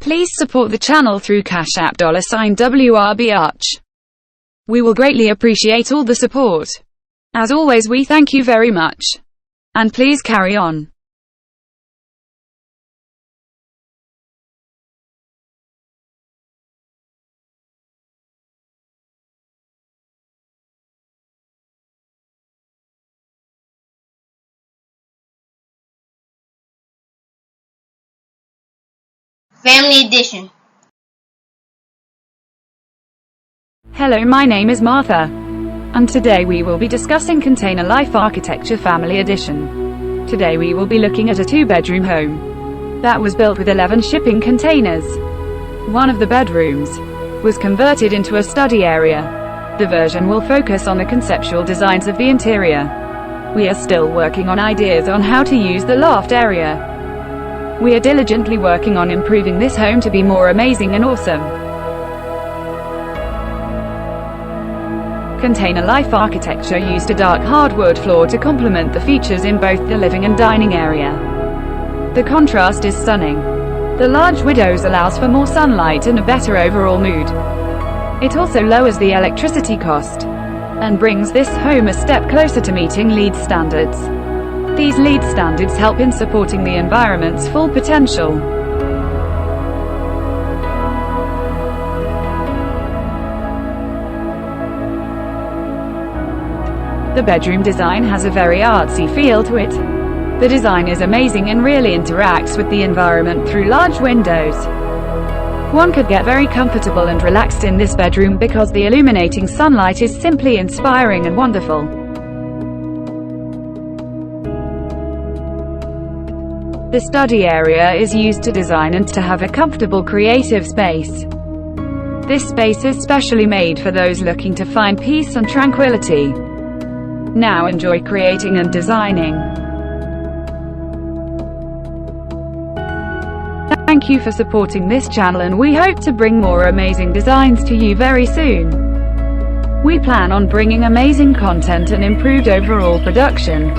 Please support the channel through Cash App $WRBARCH. We will greatly appreciate all the support. As always, we thank you very much. And please carry on. Family Edition. Hello, my name is Martha, and today we will be discussing Container Life Architecture Family Edition. Today we will be looking at a 2-bedroom home that was built with 11 shipping containers. One of the bedrooms was converted into a study area. The version will focus on the conceptual designs of the interior. We are still working on ideas on how to use the loft area. We are diligently working on improving this home to be more amazing and awesome. Container Life Architecture used a dark hardwood floor to complement the features in both the living and dining area. The contrast is stunning. The large windows allows for more sunlight and a better overall mood. It also lowers the electricity cost and brings this home a step closer to meeting LEED standards. These LEED standards help in supporting the environment's full potential. The bedroom design has a very artsy feel to it. The design is amazing and really interacts with the environment through large windows. One could get very comfortable and relaxed in this bedroom because the illuminating sunlight is simply inspiring and wonderful. The study area is used to design and to have a comfortable creative space. This space is specially made for those looking to find peace and tranquility. Now enjoy creating and designing. Thank you for supporting this channel, and we hope to bring more amazing designs to you very soon. We plan on bringing amazing content and improved overall production.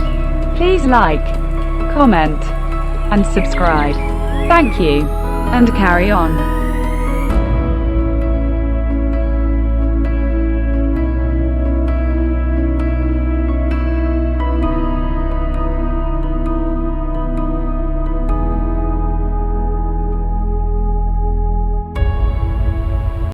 Please like, comment, and subscribe. Thank you, and carry on.